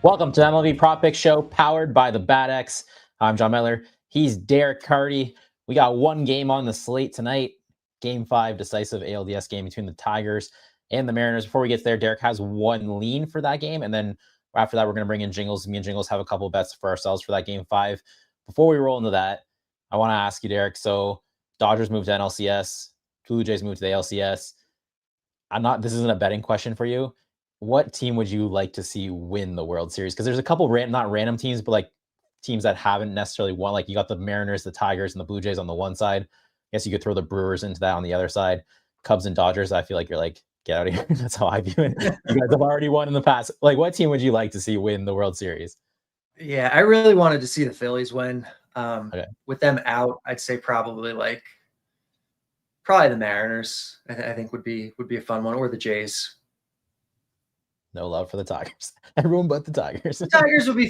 Welcome to the MLB Prop Pick Show, powered by the Bad X. I'm Jon Metler. He's Derek Carty. We got one game on the slate tonight. Game 5, decisive ALDS game between the Tigers and the Mariners. Before we get there, Derek has one lean for that game. And then after that, we're going to bring in Jingles. Me and Jingles have a couple bets for ourselves for that game 5. Before we roll into that, I want to ask you, Derek. So Dodgers moved to NLCS. Blue Jays moved to the LCS. This isn't a betting question for you. What team would you like to see win the World Series? Because there's a couple not random teams, but like teams that haven't necessarily won. Like you got the Mariners, the Tigers, and the Blue Jays on the one side. I guess you could throw the Brewers into that on the other side. Cubs and Dodgers, I feel like you're like, get out of here. That's how I view it. You guys have already won in the past. Like, what team would you like to see win the World Series? Yeah, I really wanted to see the Phillies win. With them out, I'd say probably the Mariners. I think would be a fun one, or the Jays. No love for the Tigers. Everyone but the Tigers. The Tigers would be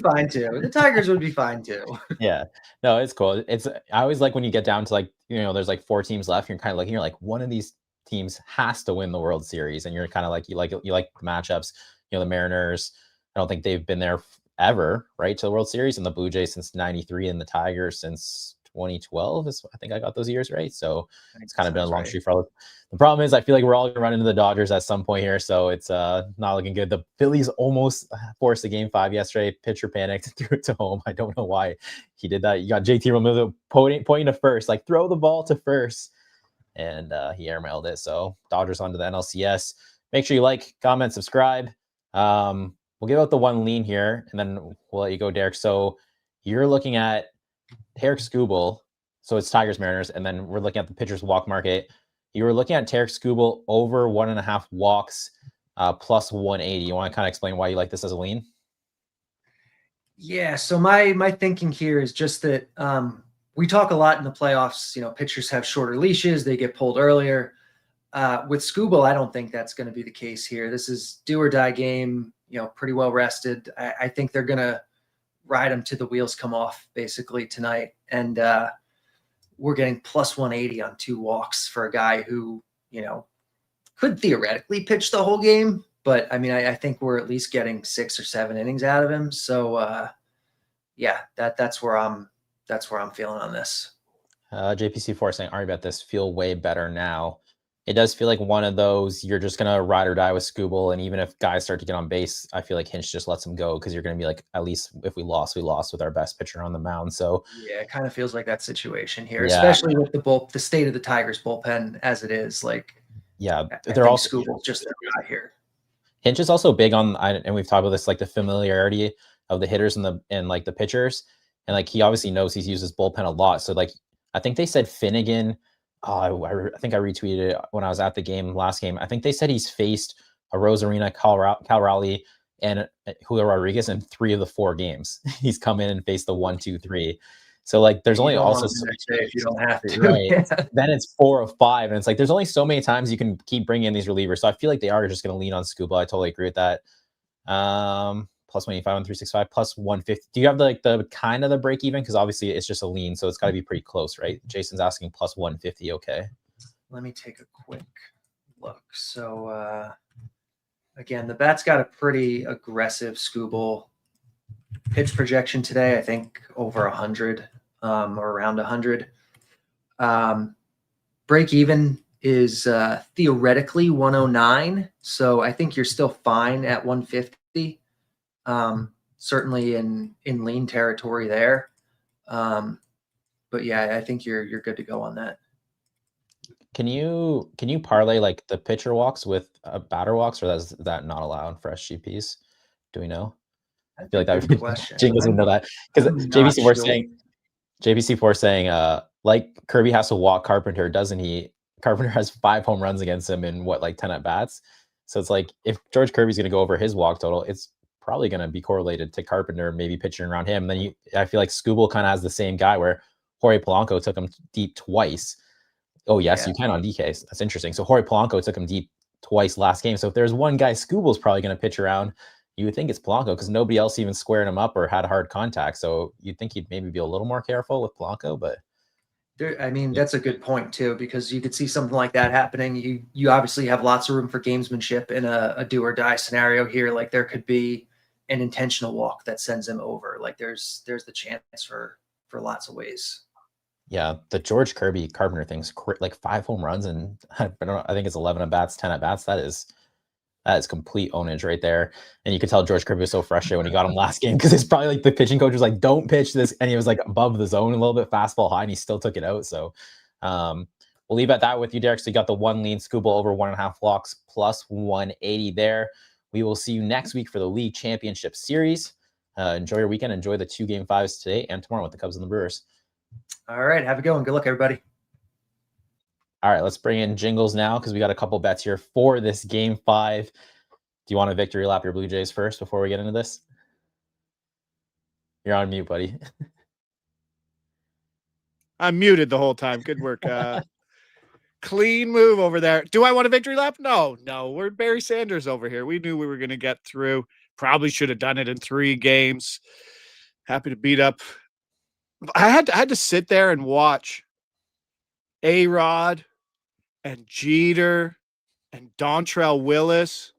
fine too. Yeah. No, it's cool. I always like when you get down to there's like 4 teams left. You're kind of you're like one of these teams has to win the World Series, and you're kind of like you like the matchups. The Mariners. I don't think they've been there ever, right, to the World Series, and the Blue Jays since '93, and the Tigers since 2012. I think I got those years right. So it's kind of been a long streak for all. The problem is I feel like we're all going to run into the Dodgers at some point here. So it's not looking good. The Phillies almost forced a game 5 yesterday. Pitcher panicked, threw it to home. I don't know why he did that. You got JT Realmuto pointing to first, like throw the ball to first. And he airmailed it. So Dodgers onto the NLCS. Make sure you like, comment, subscribe. We'll give out the one lean here, and then we'll let you go, Derek. So you're looking at Tarek Skubal, so it's Tigers Mariners, and then we're looking at the pitcher's walk market. You were looking at Tarek Skubal over 1.5 walks, plus 180. You want to kind of explain why you like this as a lean? Yeah. So my thinking here is just that we talk a lot in the playoffs. Pitchers have shorter leashes; they get pulled earlier. With Skubal, I don't think that's going to be the case here. This is do or die game. Pretty well rested. I think they're going to ride him till the wheels come off basically tonight. And we're getting plus 180 on 2 walks for a guy who, could theoretically pitch the whole game. But I mean, I think we're at least getting 6 or 7 innings out of him. So that's where I'm feeling on this. JPC4 saying, Ari bet this feel way better now. It does feel like one of those, you're just going to ride or die with Skubal. And even if guys start to get on base, I feel like Hinch just lets him go because you're going to be like, at least if we lost, we lost with our best pitcher on the mound. So yeah, it kind of feels like that situation here, especially with the state of the Tigers bullpen as it is. They're also Skubal's just their guy here. Hinch is also big on, and we've talked about this, like the familiarity of the hitters and the pitchers. And he obviously knows he's used his bullpen a lot. So I think they said Finnegan, I think I retweeted it when I was at the game last game. I think they said he's faced a Rosarina, Cal Raleigh, and Julio Rodriguez in 3 of the 4 games. He's come in and faced the 1, 2, 3. So there's only also if you don't have to, right? Then it's 4 of 5, and it's there's only so many times you can keep bringing in these relievers. So I feel like they are just going to lean on Skubal. I totally agree with that. Plus 185 on 365, plus 150. Do you have the kind of the break even? Because obviously it's just a lean, so it's got to be pretty close, right? Jason's asking plus 150. Okay. Let me take a quick look. So again, the bat's got a pretty aggressive Skubal pitch projection today. I think over 100 or around 100. Break even is theoretically 109. So I think you're still fine at 150. Certainly in lean territory there. But yeah, I think you're good to go on that. Can you parlay the pitcher walks with batter walks, or is that not allowed for SGPs? Do we know? I feel like that would be question. Jingles would know that because JBC4 saying Kirby has to walk Carpenter, doesn't he? Carpenter has 5 home runs against him in 10 at bats. So it's if George Kirby's going to go over his walk total, it's probably going to be correlated to Carpenter, maybe pitching around him. And then I feel like Skubal kind of has the same guy where Jorge Polanco took him deep twice. Oh yes, you can on DK. That's interesting. So Jorge Polanco took him deep twice last game. So if there's one guy Skubal's probably going to pitch around, you would think it's Polanco because nobody else even squared him up or had hard contact. So you'd think he'd maybe be a little more careful with Polanco, but that's a good point too, because you could see something like that happening. You obviously have lots of room for gamesmanship in a do or die scenario here. There could be, an intentional walk that sends him over. Like there's the chance for lots of ways. Yeah, the George Kirby Carpenter thing's like 5 home runs and I think it's 11 at bats, 10 at bats. That is complete ownage right there. And you could tell George Kirby was so frustrated when he got him last game because it's probably like the pitching coach was like, "Don't pitch this," and he was like above the zone a little bit, fastball high, and he still took it out. So we'll leave at that with you, Derek. So you got the 1 lean, Skubal over 1.5 walks plus 180 there. We will see you next week for the league championship series. Enjoy your weekend. Enjoy the 2 Game 5s today and tomorrow with the Cubs and the Brewers. All right. Have a good one. Good luck, everybody. All right, let's bring in Jingles now because we got a couple bets here for this Game 5. Do you want to victory lap your Blue Jays first before we get into this? You're on mute, buddy. I'm muted the whole time. Good work. Clean move over there. Do I want a victory lap? No. We're Barry Sanders over here. We knew we were going to get through. Probably should have done it in 3 games. Happy to beat up. I had to sit there and watch A-Rod and Jeter and Dontrell Willis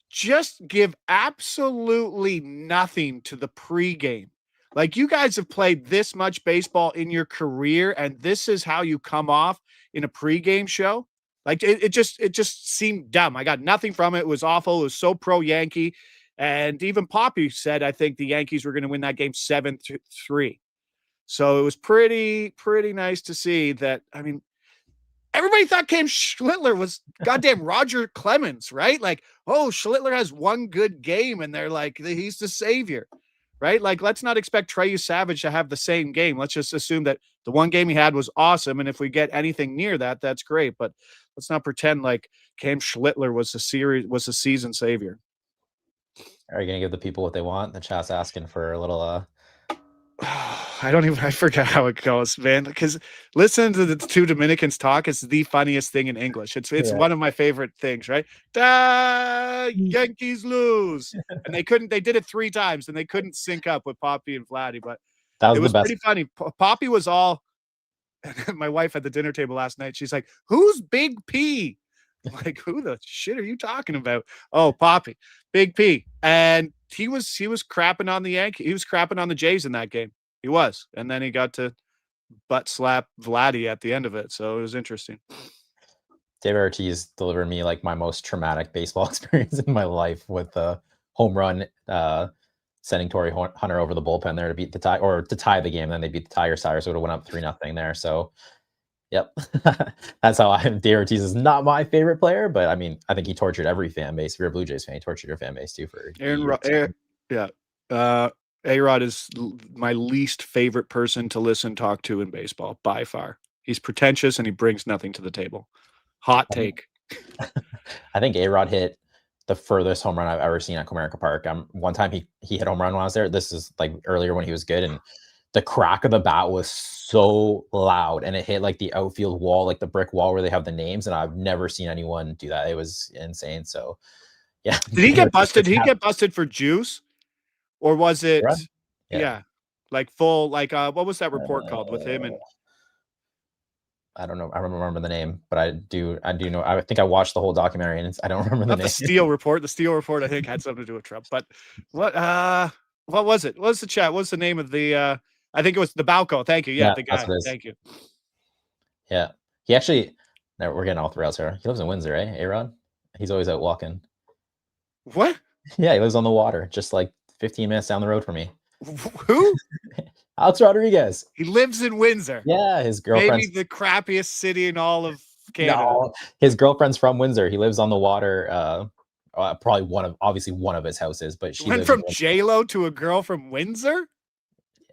just give absolutely nothing to the pregame. Like, you guys have played this much baseball in your career, and this is how you come off in a pregame show. Like, it just seemed dumb. I got nothing from it. It was awful. It was so pro-Yankee. And even Poppy said, I think the Yankees were going to win that game 7-3. So it was pretty nice to see that. I mean, everybody thought Cam Schlittler was goddamn Roger Clemens, right? Like, oh, Schlittler has 1 good game, and they're like, he's the savior, right? Like, let's not expect Trey Savage to have the same game. Let's just assume that the 1 game he had was awesome, and if we get anything near that, that's great. But let's not pretend like Cam Schlittler was a season savior. Are you gonna give the people what they want? The chat's asking for a little I forget how it goes, man, because listening to the 2 Dominicans talk is the funniest thing in English. It's one of my favorite things, right? Yankees lose. And they did it 3 times and they couldn't sync up with Poppy and Vladdy, but it was pretty funny. Poppy was all, my wife at the dinner table last night, she's like, "Who's Big P?" I'm like, who the shit are you talking about? Oh, Poppy, Big P. And he was crapping on the Yankees. He was crapping on the Jays in that game. He was. And then he got to butt slap Vladdy at the end of it. So it was interesting. David Ortiz delivered me like my most traumatic baseball experience in my life with a home run, sending Torrey Hunter over the bullpen there to beat the tie, or to tie the game. Then they beat the Tigers. Tigers would have went up 3-0 there. So yep. That's how David Ortiz is not my favorite player, but I mean, I think he tortured every fan base. If you're a Blue Jays fan, he tortured your fan base too for A-Rod is my least favorite person to talk to in baseball by far. He's pretentious and he brings nothing to the table. Hot take. I think A-Rod hit the furthest home run I've ever seen at Comerica Park. One time he hit home run when I was there. This is like earlier when he was good, and the crack of the bat was so loud, and it hit like the outfield wall, like the brick wall where they have the names, and I've never seen anyone do that. It was insane. So yeah. Did he get busted? Did he get busted for juice? Or was it like full, like what was that report called with him? And I don't know. I remember the name, but I do know. I think I watched the whole documentary, and I don't remember the name. The Steele report. The Steele report, I think, had something to do with Trump. But what was it? What's the chat? What's the name of the I think it was the Balco. Thank you. Yeah, the guy. Thank you. Yeah. He actually, we're getting off the rails here. He lives in Windsor, eh? A-Rod? He's always out walking. What? Yeah, he lives on the water, just like 15 minutes down the road from me. Who? Alex Rodriguez. He lives in Windsor. Yeah, his girlfriend. Maybe the crappiest city in all of Canada. No, his girlfriend's from Windsor. He lives on the water. Probably one of his houses, but she went from J-Lo to a girl from Windsor.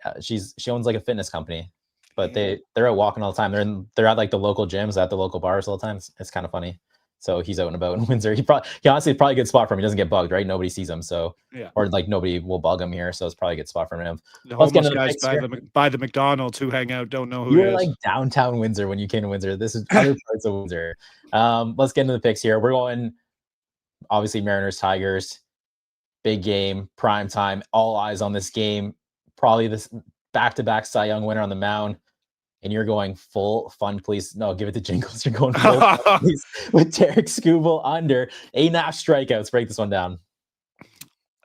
Yeah, she owns like a fitness company, but they're out walking all the time. They're at like the local gyms, at the local bars all the time. It's kind of funny. So he's out and about in Windsor. He honestly probably a good spot for him. He doesn't get bugged, right? Nobody sees him, so or like nobody will bug him here. So it's probably a good spot for him. The homeless guys by the McDonald's who hang out don't know who you were like downtown Windsor when you came to Windsor. This is other parts of Windsor. Let's get into the picks here. We're going obviously Mariners Tigers, big game, prime time, all eyes on this game. Probably this back-to-back Cy Young winner on the mound. And you're going full fun, please. No, give it to Jingles. You're going full fun, please, with Derek Skubal under 8.5 strikeouts. Break this one down.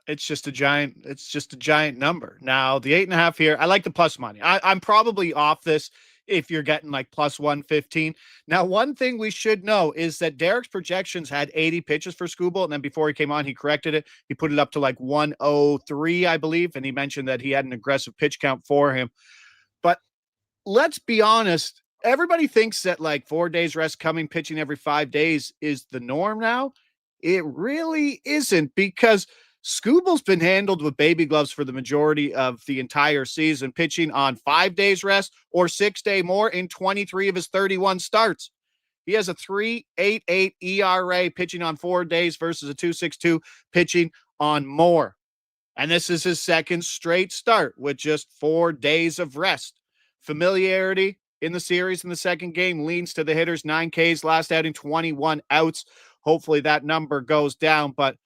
It's just a giant number. Now the 8.5 here, I like the plus money. I'm probably off this if you're getting like plus 115. Now, one thing we should know is that Derek's projections had 80 pitches for Skubal, and then before he came on, he corrected it. He put it up to like 103, I believe, and he mentioned that he had an aggressive pitch count for him. But let's be honest, everybody thinks that like 4 days rest coming, pitching every 5 days is the norm now. It really isn't, because Skubal's been handled with baby gloves for the majority of the entire season, pitching on 5 days rest or 6 day more in 23 of his 31 starts. He has a 3.88 ERA pitching on 4 days versus a 2.62 pitching on more. And this is his second straight start with just 4 days of rest. Familiarity in the series in the second game leans to the hitters. 9 Ks, last outing, 21 outs. Hopefully that number goes down. But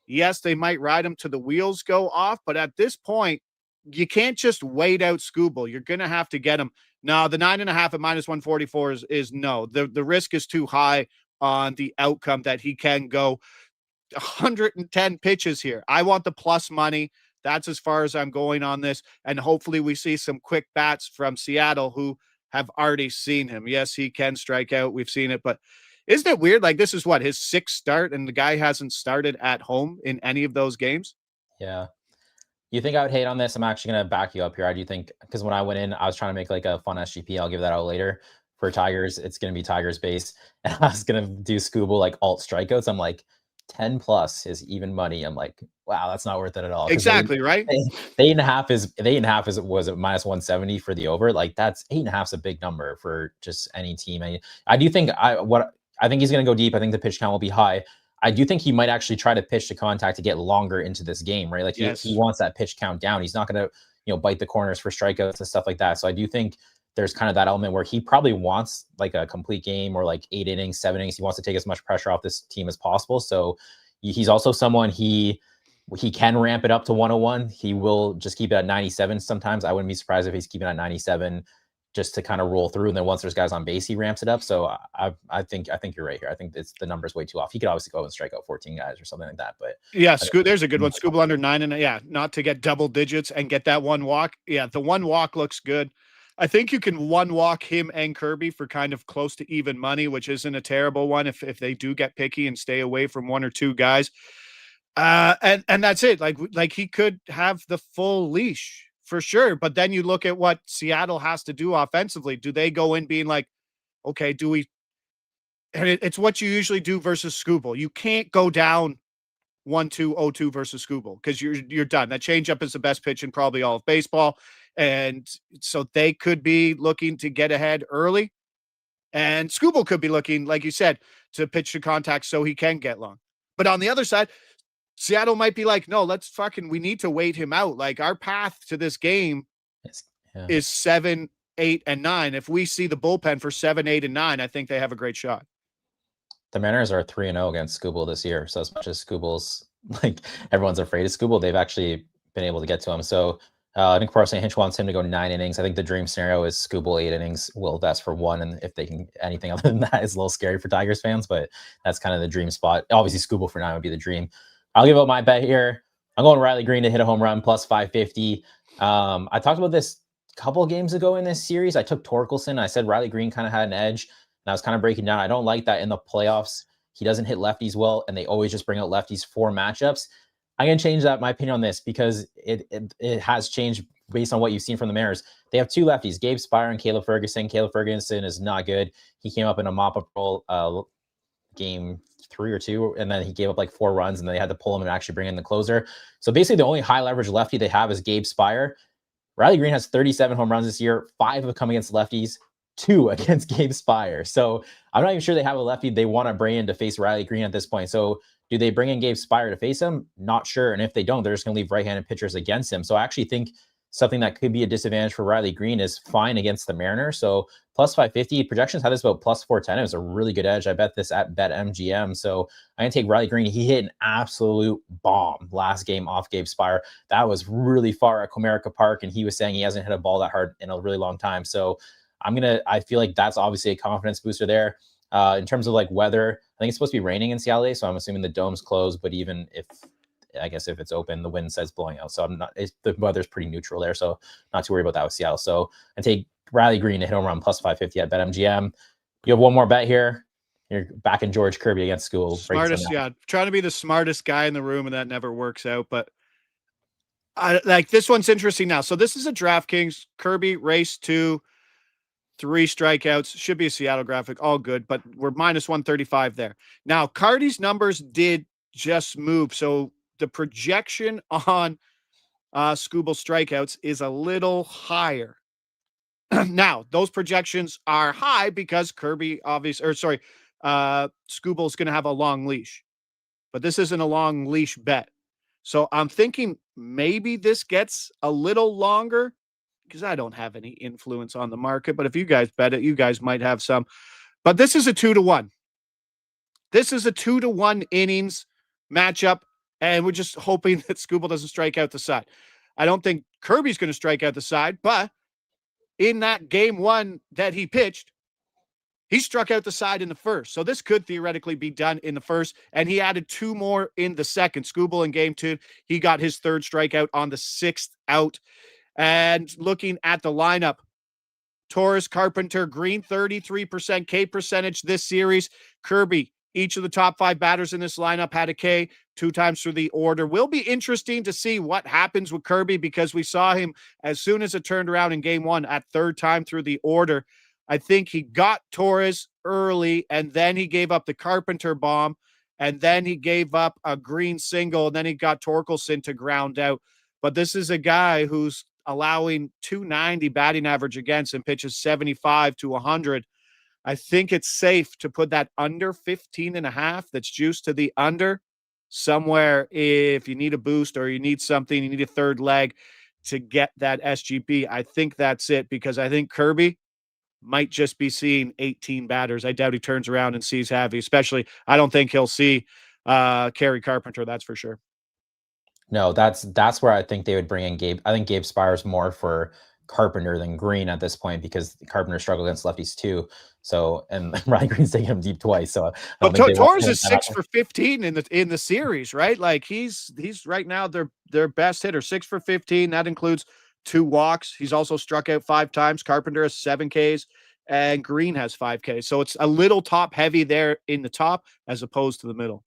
yes, they might ride him till the wheels go off. But at this point, you can't just wait out Skubal. You're going to have to get him. Now, the 9.5 at minus 144 is no. The risk is too high on the outcome that he can go 110 pitches here. I want the plus money. That's as far as I'm going on this. And hopefully we see some quick bats from Seattle who have already seen him. Yes, he can strike out. We've seen it, but isn't it weird? Like, this is what, his 6th start, and the guy hasn't started at home in any of those games? Yeah. You think I would hate on this? I'm actually going to back you up here. I do think, because when I went in, I was trying to make like a fun SGP. I'll give that out later. For Tigers, it's going to be Tigers base. And I was going to do Skubal like alt strikeouts. I'm like, 10 plus is even money. I'm like, wow, that's not worth it at all. Exactly, right? The 8.5 was at minus 170 for the over. Like, that's 8.5 is a big number for just any team. I do think I think he's going to go deep. I think the pitch count will be high. I do think he might actually try to pitch to contact to get longer into this game, right? Like, he wants that pitch count down. He's not going to, bite the corners for strikeouts and stuff like that. So I do think there's kind of that element where he probably wants like a complete game or like 8 innings, 7 innings. He wants to take as much pressure off this team as possible. So he's also someone he can ramp it up to 101. He will just keep it at 97 sometimes. I wouldn't be surprised if he's keeping it at 97 just to kind of roll through. And then once there's guys on base, he ramps it up. So I think you're right here. I think the number's way too off. He could obviously go and strike out 14 guys or something like that. But yeah, there's a good one. Skubal under 9, and yeah, not to get double digits and get that one walk. Yeah, the one walk looks good. I think you can one walk him and Kirby for kind of close to even money, which isn't a terrible one if they do get picky and stay away from 1 or 2 guys. And that's it. Like he could have the full leash for sure. But then you look at what Seattle has to do offensively. Do they go in being like, okay, do we? And it's what you usually do versus Skubal. You can't go down 1-2, 0-2 versus Skubal because you're done. That changeup is the best pitch in probably all of baseball. And so they could be looking to get ahead early. And Skubal could be looking, like you said, to pitch to contact so he can get long. But on the other side, Seattle might be like, no, we need to wait him out. Like, our path to this game is 7, 8, and 9. If we see the bullpen for 7, 8, and 9, I think they have a great shot. The Mariners are 3-0 against Skubal this year. So as much as Skubal's like everyone's afraid of Skubal, they've actually been able to get to him. So I think personally, Hinch wants him to go 9 innings. I think the dream scenario is Skubal 8 innings. Will Vest for 1, and if they can anything other than that is a little scary for Tigers fans. But that's kind of the dream spot. Obviously, Skubal for 9 would be the dream. I'll give out my bet here. I'm going Riley Greene to hit a home run plus 550. I talked about this a couple of games ago in this series. I took Torkelson. I said Riley Greene kind of had an edge, and I was kind of breaking down. I don't like that in the playoffs. He doesn't hit lefties well, and they always just bring out lefties for matchups. I'm going to change my opinion on this because it has changed based on what you've seen from the Mariners. They have 2 lefties, Gabe Spire and Caleb Ferguson. Caleb Ferguson is not good. He came up in a mop-up role game 3 or 2, and then he gave up like 4 runs, and then they had to pull him and actually bring in the closer. So basically the only high leverage lefty they have is Gabe Spire. Riley Greene has 37 home runs this year. 5 have come against lefties, 2 against Gabe Spire. So I'm not even sure they have a lefty they want to bring in to face Riley Greene at this point. So do they bring in Gabe Spire to face him? Not sure. And if they don't, they're just going to leave right-handed pitchers against him. So I actually think something that could be a disadvantage for Riley Greene is fine against the Mariners. So plus 550 projections had this about plus 410. It was a really good edge. I bet this at BetMGM. So I'm going to take Riley Greene. He hit an absolute bomb last game off Gabe Spire. That was really far at Comerica Park. And he was saying he hasn't hit a ball that hard in a really long time. So I feel like that's obviously a confidence booster there. In terms of like weather, I think it's supposed to be raining in Seattle today, so I'm assuming the dome's closed. But even if I guess if it's open, the wind says blowing out. So the weather's pretty neutral there. So not too worried about that with Seattle. So I take Riley Greene to hit home run plus 550 at BetMGM. You have one more bet here. You're back in George Kirby against Skubal. Smartest, yeah. Trying to be the smartest guy in the room, and that never works out. But I like this one's interesting now. So this is a DraftKings. Kirby race 2, 3 strikeouts. Should be a Seattle graphic. All good, but we're minus 135 there. Now, Carty's numbers did just move. So the projection on Skubal strikeouts is a little higher. Now, those projections are high because Kirby Skubal is going to have a long leash, but this isn't a long leash bet. So I'm thinking maybe this gets a little longer because I don't have any influence on the market, but if you guys bet it, you guys might have some, but this is a 2-1. This is a 2-1 innings matchup. And we're just hoping that Skubal doesn't strike out the side. I don't think Kirby's going to strike out the side, but in that game 1 that he pitched, he struck out the side in the first. So this could theoretically be done in the first. And he added 2 more in the second. Skubal in game 2, he got his 3rd strikeout on the 6th out. And looking at the lineup, Torres, Carpenter, Greene, 33% K percentage this series. Kirby, each of the top 5 batters in this lineup had a K 2 times through the order. Will be interesting to see what happens with Kirby because we saw him as soon as it turned around in game 1 at 3rd time through the order. I think he got Torres early, and then he gave up the Carpenter bomb, and then he gave up a Greene single, and then he got Torkelson to ground out. But this is a guy who's allowing 290 batting average against and pitches 75 to 100. I think it's safe to put that under 15.5 that's juiced to the under somewhere if you need a boost or you need something, you need a 3rd leg to get that SGP. I think that's it because I think Kirby might just be seeing 18 batters. I doubt he turns around and sees Javi, especially I don't think he'll see Kerry Carpenter. That's for sure. No, that's where I think they would bring in Gabe. I think Gabe Spires more for Carpenter than Greene at this point because Carpenter struggled against lefties too. So, and Ryan Greene's taking him deep twice. So, but Torres is 6 for 15 in the series, right? Like he's right now their best hitter, 6 for 15. That includes 2 walks. He's also struck out 5 times. Carpenter has 7 Ks and Greene has 5 Ks. So it's a little top heavy there in the top as opposed to the middle.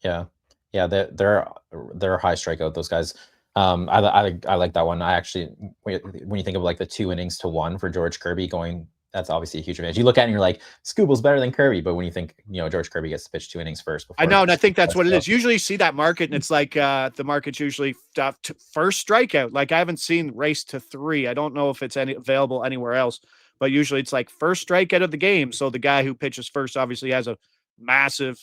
Yeah. Yeah. They're high strikeout, those guys. I like that one. I actually, when you think of like the 2 innings to 1 for George Kirby going, that's obviously a huge advantage. You look at it and you're like, Skubal's better than Kirby. But when you think, George Kirby gets to pitch 2 innings first. I know. And I think that's what it is. Usually you see that market and it's like the market's usually first strikeout. Like I haven't seen race to 3. I don't know if it's available anywhere else, but usually it's like first strikeout of the game. So the guy who pitches first obviously has a massive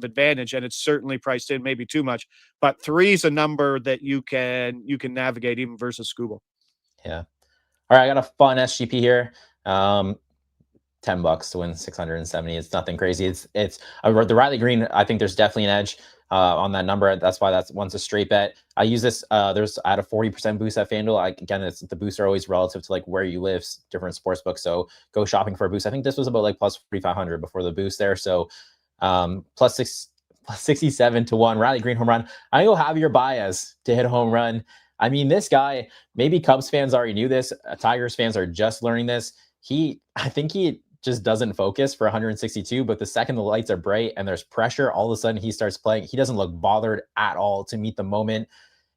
advantage, and it's certainly priced in maybe too much, but 3 is a number that you can navigate even versus Skubal. Yeah. All right. I got a fun SGP here. $10 to win 670. It's nothing crazy. It's the Riley Greene. I think there's definitely an edge on that number. That's why one's a straight bet. I use this. I had a 40% boost at FanDuel. Again, the boosts are always relative to like where you live, different sports books. So go shopping for a boost. I think this was about like plus 4,500 before the boost there. So plus 67 to 1. Riley Greene home run. I go Javier Baez to hit a home run. I mean, this guy, maybe Cubs fans already knew this. Tigers fans are just learning this. I think he just doesn't focus for 162, but the second the lights are bright and there's pressure, all of a sudden he starts playing. He doesn't look bothered at all to meet the moment.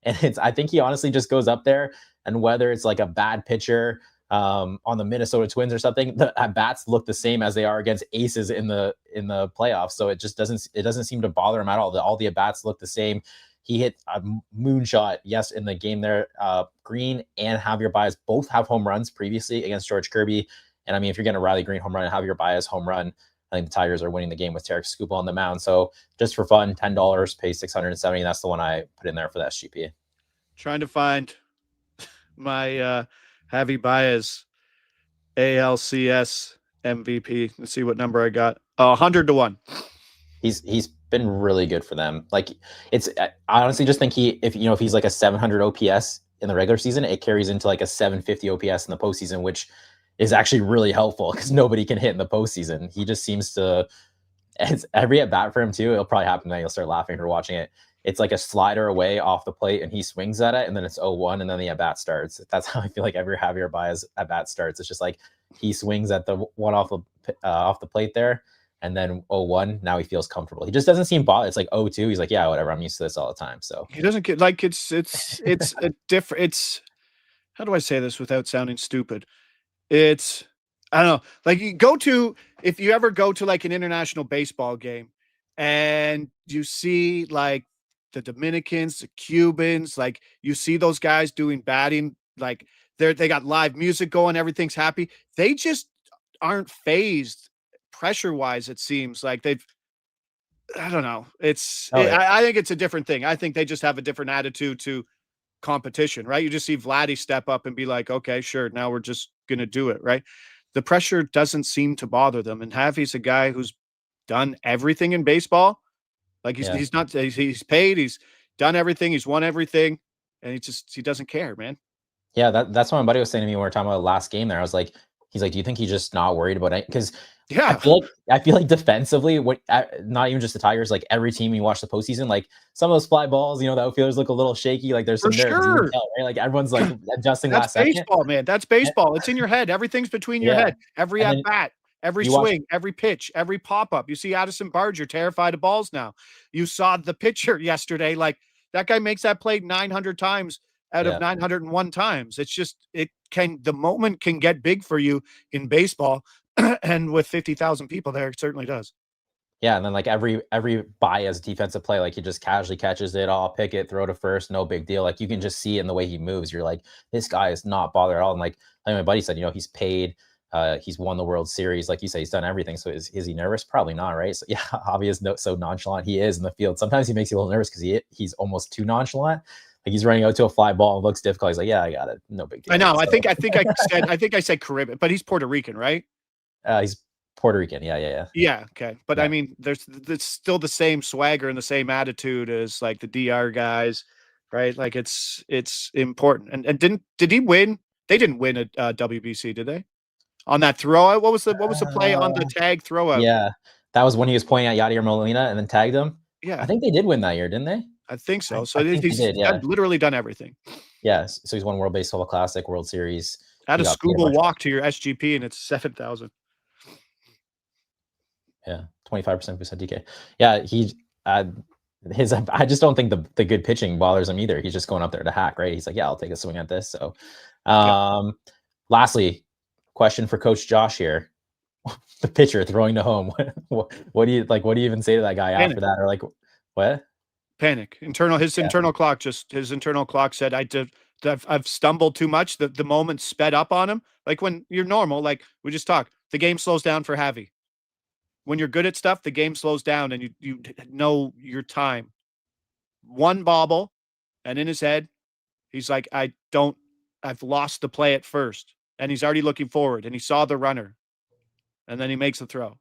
And I think he honestly just goes up there, and whether it's like a bad pitcher on the Minnesota Twins or something, the at bats look the same as they are against aces in the playoffs. So it doesn't seem to bother him at all. All the at bats look the same. He hit a moonshot, yes, in the game there. Greene and Javier Baez both have home runs previously against George Kirby. And I mean, if you're getting a Riley Greene home run and Javier Baez home run, I think the Tigers are winning the game with Tarek Skubal on the mound. So just for fun, $10, pay 670. That's the one I put in there for the SGP. Trying to find my Javi Baez ALCS MVP. Let's see what number I got. 100 to 1. He's been really good for them. Like I honestly just think if he's like a 700 OPS in the regular season, it carries into like a 750 OPS in the postseason, which is actually really helpful because nobody can hit in the postseason. He just seems to, it's every at bat for him too. It'll probably happen that you'll start laughing or watching it. it's like a slider away off the plate and he swings at it and then it's 0-1 and then the at bat starts. That's how I feel like every Javier Baez at bat starts. It's just like he swings at the one off the plate there and then 0-1. Now he feels comfortable. He just doesn't seem bothered. It's like 0-2. He's like, yeah, whatever. I'm used to this all the time. So he doesn't get like it's a different. It's how do I say this without sounding stupid? It's I don't know. Like if you ever go to like an international baseball game and you see like the Dominicans, the Cubans, like you see those guys doing batting, like they got live music going, everything's happy. They just aren't phased pressure wise. It seems like I don't know. I think it's a different thing. I think they just have a different attitude to competition, right? You just see Vladdy step up and be like, okay, sure. Now we're just going to do it. Right. The pressure doesn't seem to bother them. And Javi's a guy who's done everything in baseball. Like he's paid, he's done everything, he's won everything, and he doesn't care, man. Yeah, that's what my buddy was saying to me when we were talking about the last game there. I was like, he's like, do you think he's just not worried about it? Because I feel like defensively, not even just the Tigers, like every team you watch the postseason, like some of those fly balls, the outfielders look a little shaky. Like there's some nerves, right? Like everyone's like adjusting. That's baseball, man. That's baseball. It's in your head. Everything's between your head. Every at bat. Every swing, every pitch, every pop-up. You see Addison Barger terrified of balls now. You saw the pitcher yesterday. Like, that guy makes that play 900 times out of 901 times. It's just, the moment can get big for you in baseball. And with 50,000 people there, it certainly does. Yeah, and then like every Baez defensive play, like he just casually catches it, all pick it, throw to first, no big deal. Like you can just see it in the way he moves. You're like, this guy is not bothered at all. And like my buddy said, he's paid. He's won the World Series. Like you say, he's done everything. So is he nervous? Probably not, right? So yeah, obvious, so nonchalant he is in the field. Sometimes he makes you a little nervous because he's almost too nonchalant. Like he's running out to a fly ball and looks difficult. He's like, yeah, I got it. No big deal. I know. So, I think I said Caribbean, but he's Puerto Rican, right? He's Puerto Rican. Yeah. Yeah. Okay. But I mean, there's still the same swagger and the same attitude as like the DR guys, right? Like it's important. And did he win? They didn't win a WBC, did they? On that throwout, what was the play on the tag throwout? Yeah, that was when he was pointing at Yadier Molina and then tagged him. Yeah, I think they did win that year, didn't they? I think so. So he's literally done everything. Yeah, so he's won World Baseball Classic, World Series. Add a Skubal walk to your SGP, and it's 7,000. Yeah, 25% boost on DK. Yeah, I just don't think the good pitching bothers him either. He's just going up there to hack, right? He's like, yeah, I'll take a swing at this. So, lastly. Question for Coach Josh here. The pitcher throwing to home. What do you even say to that guy after that? Or like, what? Panic. His internal clock said, I've stumbled too much. The moment sped up on him. Like when you're normal, like we just talked, the game slows down for Javi. When you're good at stuff, the game slows down and you know your time. One bobble, and in his head, he's like, I've lost the play at first. And he's already looking forward, and he saw the runner, and then he makes the throw.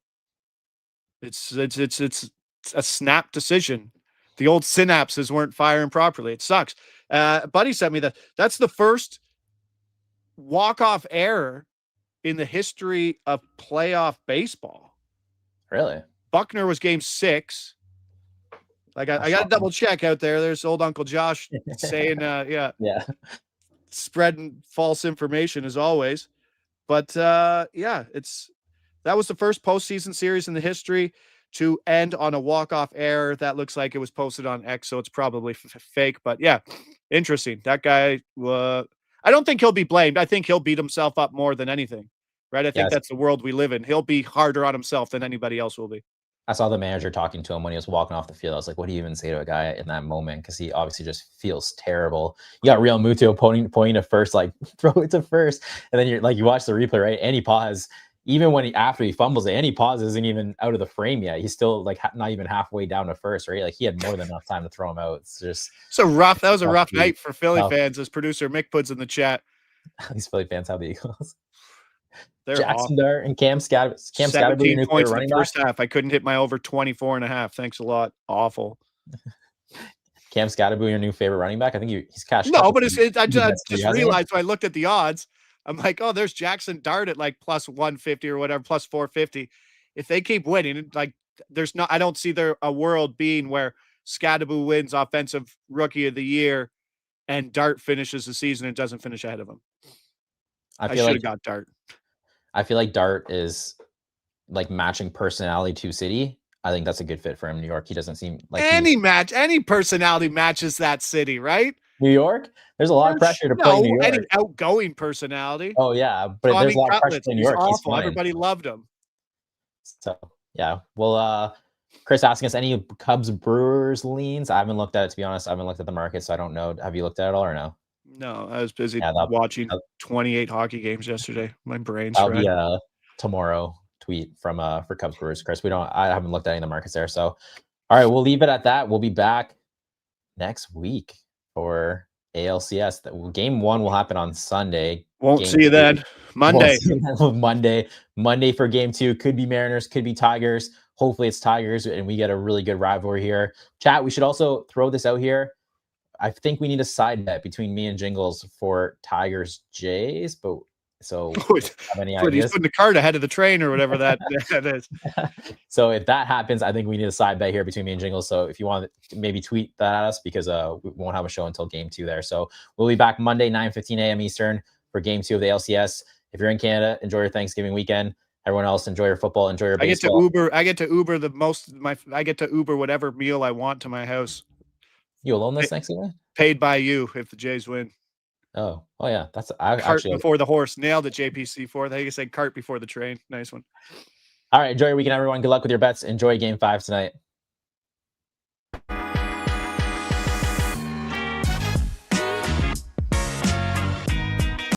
It's a snap decision. The old synapses weren't firing properly. It sucks. Buddy sent me that. That's the first walk-off error in the history of playoff baseball. Really? Buckner was game 6. Like I got to double check out there. There's old Uncle Josh saying, yeah. Spreading false information as always, but that was the first postseason series in the history to end on a walk-off error. That looks like it was posted on X, so it's probably fake. But yeah, interesting. That guy, I don't think he'll be blamed. I think he'll beat himself up more than anything, right? I think that's the world we live in. He'll be harder on himself than anybody else will be. I saw the manager talking to him when he was walking off the field. I was like, what do you even say to a guy in that moment? Because he obviously just feels terrible. You got Real Muto pointing to first, like, throw it to first. And then you watch the replay, right? And he paused. Even after he fumbles it, and he pauses isn't even out of the frame yet. He's still like not even halfway down to first, right? Like he had more than enough time to throw him out. It's just that was a rough night for Philly fans, as producer Mick puts in the chat. These Philly fans have the Eagles. They're Jackson Dart and Cam Scatterby. 17 points in the first half. I couldn't hit my over 24.5. Thanks a lot. Awful. Cam Scatterby, your new favorite running back? I think he's cashed. No, but I just realized when I looked at the odds, I'm like, oh, there's Jackson Dart at like plus 150 or whatever, plus 450. If they keep winning, like I don't see there a world being where Skubal wins Offensive Rookie of the Year, and Dart finishes the season and doesn't finish ahead of him. I should have got Dart. I feel like Dart is like matching personality to city. I think that's a good fit for him. New York. He doesn't seem like any personality matches that city, right? New York. There's a lot of pressure to play New York. Any outgoing personality. Oh yeah, but there's a lot of pressure in New York. He's awful. Everybody loved him. So yeah. Well, Chris asking us any Cubs Brewers leans. I haven't looked at it, to be honest. I haven't looked at the market, so I don't know. Have you looked at it all or no? No, I was busy watching 28 hockey games yesterday. My brain's that'll be a tomorrow tweet from for Cubs Brewers, Chris. I haven't looked at any of the markets there. So all right, we'll leave it at that. We'll be back next week for ALCS. Game 1 will happen on Sunday. Won't see you then. Monday. Monday for game 2. Could be Mariners, could be Tigers. Hopefully it's Tigers and we get a really good rivalry here. Chat, we should also throw this out here. I think we need a side bet between me and Jingles for Tigers Jays, but so have any ideas? He's putting the cart ahead of the train or whatever that is. So if that happens, I think we need a side bet here between me and Jingles. So if you want to maybe tweet that at us, because we won't have a show until game 2 there. So we'll be back Monday, 9:15 a.m. Eastern for game 2 of the LCS. If you're in Canada, enjoy your Thanksgiving weekend. Everyone else, enjoy your football, enjoy your baseball. I get to Uber whatever meal I want to my house. You alone this Thanksgiving? Paid by you if the Jays win. Oh yeah. That's cart before the horse. Nailed it, JPC4. I think I said cart before the train. Nice one. All right. Enjoy your weekend, everyone. Good luck with your bets. Enjoy game 5 tonight.